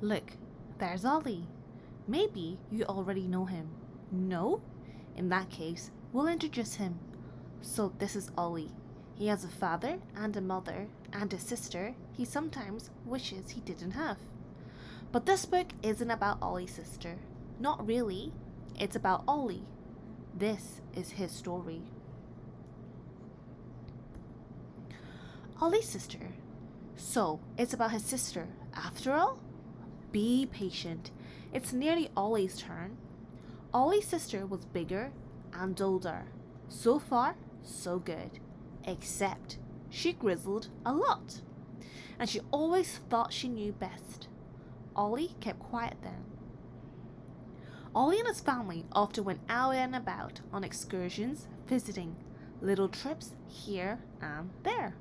Look, there's Ollie. Maybe you already know him. No? In that case, we'll introduce him. So this is Ollie. He has a father and a mother and a sister he sometimes wishes he didn't have. But this book isn't about Ollie's sister. Not really. It's about Ollie. This is his story. Ollie's sister. So, it's about his sister, after all? Be patient. It's nearly Ollie's turn. Ollie's sister was bigger and older. So far, so good. Except she grizzled a lot. And she always thought she knew best. Ollie kept quiet then. Ollie and his family often went out and about on excursions, visiting, little trips here and there.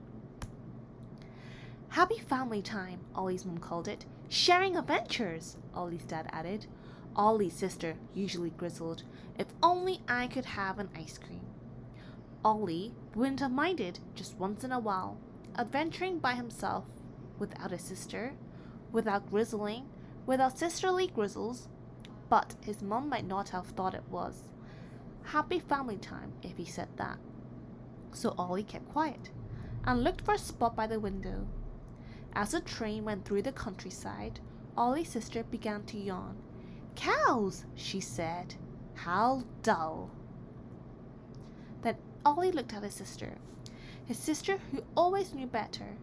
Happy family time, Ollie's mum called it. Sharing adventures, Ollie's dad added. Ollie's sister usually grizzled. If only I could have an ice cream. Ollie wouldn't have minded just once in a while, adventuring by himself, without a sister, without grizzling, without sisterly grizzles, but his mum might not have thought it was happy family time if he said that. So Ollie kept quiet and looked for a spot by the window. As the train went through the countryside, Ollie's sister began to yawn. Cows, she said. How dull. Then Ollie looked at his sister who always knew better.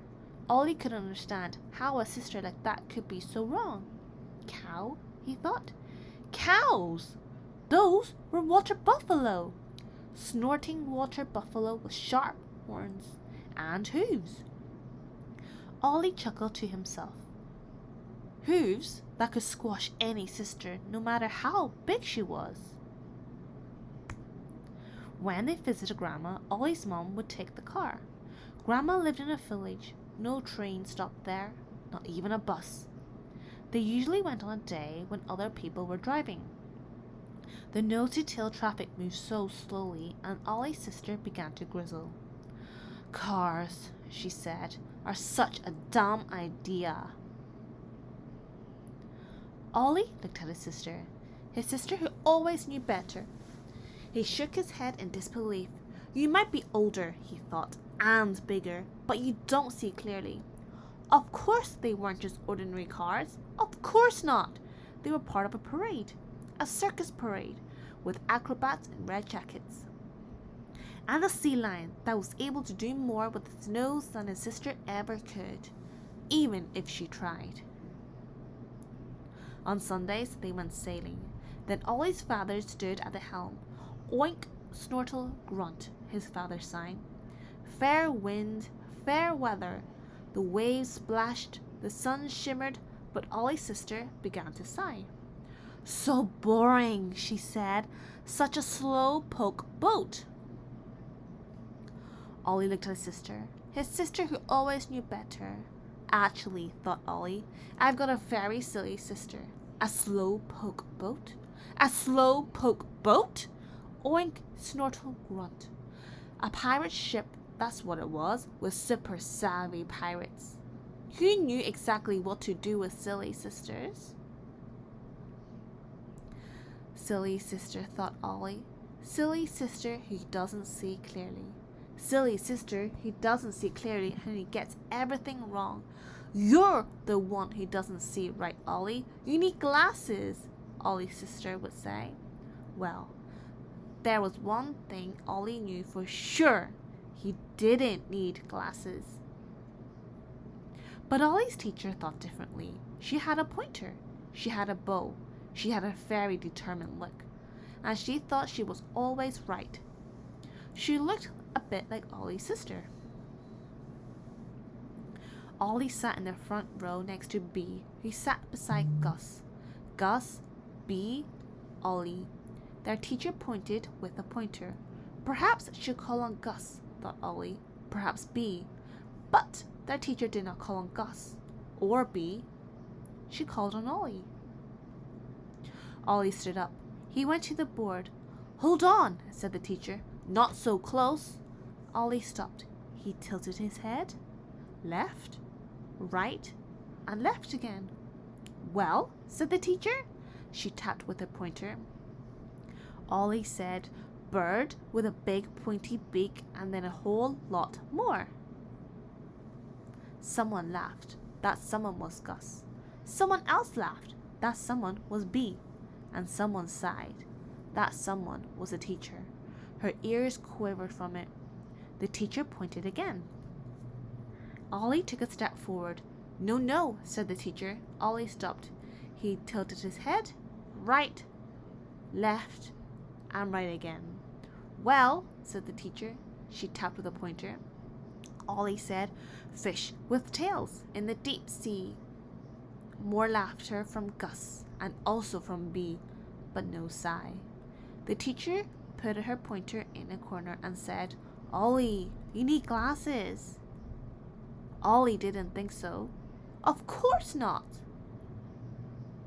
Ollie couldn't understand how a sister like that could be so wrong. Cow, he thought. Cows! Those were water buffalo. Snorting water buffalo with sharp horns and hooves. Ollie chuckled to himself. Hooves that could squash any sister, no matter how big she was. When they visited Grandma, Ollie's mom would take the car. Grandma lived in a village. No train stopped there, not even a bus. They usually went on a day when other people were driving. The nose-to-tail traffic moved so slowly, and Ollie's sister began to grizzle. Cars, she said, are such a dumb idea. Ollie looked at his sister who always knew better. He shook his head in disbelief. You might be older, he thought, and bigger, but you don't see clearly. Of course they weren't just ordinary cars. Of course not. They were part of a parade, a circus parade, with acrobats in red jackets. And a sea lion that was able to do more with its nose than his sister ever could, even if she tried. On Sundays they went sailing. Then Ollie's father stood at the helm. Oink, snortle, grunt, his father's sign. Fair wind, fair weather. The waves splashed, the sun shimmered, but Ollie's sister began to sigh. So boring, she said. Such a slow poke boat. Ollie looked at his sister who always knew better. Actually, thought Ollie, I've got a very silly sister. A slow poke boat? A slow poke boat? Oink, snortle, grunt. A pirate ship, that's what it was, with super savvy pirates. Who knew exactly what to do with silly sisters? Silly sister, thought Ollie. Silly sister who doesn't see clearly. Silly sister who doesn't see clearly and who gets everything wrong. You're the one who doesn't see right, Ollie. You need glasses, Ollie's sister would say. Well, there was one thing Ollie knew for sure. He didn't need glasses. But Ollie's teacher thought differently. She had a pointer. She had a bow. She had a very determined look. And she thought she was always right. She looked a bit like Ollie's sister. Ollie sat in the front row next to Bee, who sat beside Gus. Gus, Bee, Ollie. Their teacher pointed with a pointer. Perhaps she'll call on Gus, thought Ollie. Perhaps Bee. But their teacher did not call on Gus or Bee. She called on Ollie. Ollie stood up. He went to the board. Hold on, said the teacher. Not so close. Ollie stopped. He tilted his head. Left, right, and left again. Well, said the teacher. She tapped with her pointer. Ollie said, bird with a big pointy beak and then a whole lot more. Someone laughed. That someone was Gus. Someone else laughed. That someone was Bee. And someone sighed. That someone was the teacher. Her ears quivered from it. The teacher pointed again. Ollie took a step forward. No, no, said the teacher. Ollie stopped. He tilted his head. Right, left, and right again. Well, said the teacher. She tapped with a pointer. Ollie said, fish with tails in the deep sea. More laughter from Gus and also from Bee, but no sigh. The teacher put her pointer in a corner and said, Ollie, you need glasses. Ollie didn't think so. Of course not.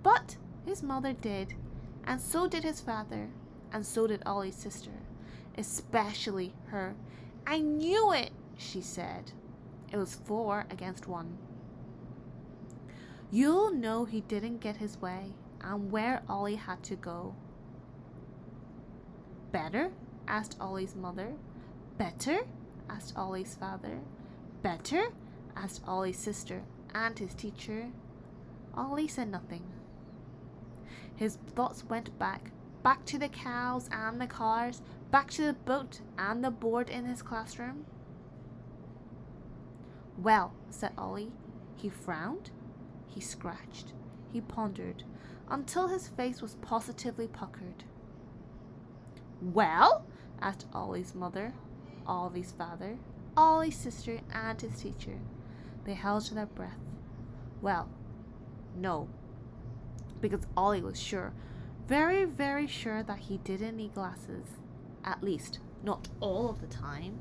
But his mother did, and so did his father, and so did Ollie's sister, especially her. I knew it, she said. It was 4 against 1. You'll know he didn't get his way and where Ollie had to go. Better? Asked Ollie's mother. Better? Asked Ollie's father. Better? Asked Ollie's sister and his teacher. Ollie said nothing. His thoughts went back to the cows and the cars, back to the boat and the board in his classroom. Well, said Ollie. He frowned, he scratched, he pondered, until his face was positively puckered. Well? Asked Ollie's mother, Ollie's father, Ollie's sister, and his teacher. They held their breath. Well, no, because Ollie was sure, very, very sure that he didn't need glasses. At least, not all of the time.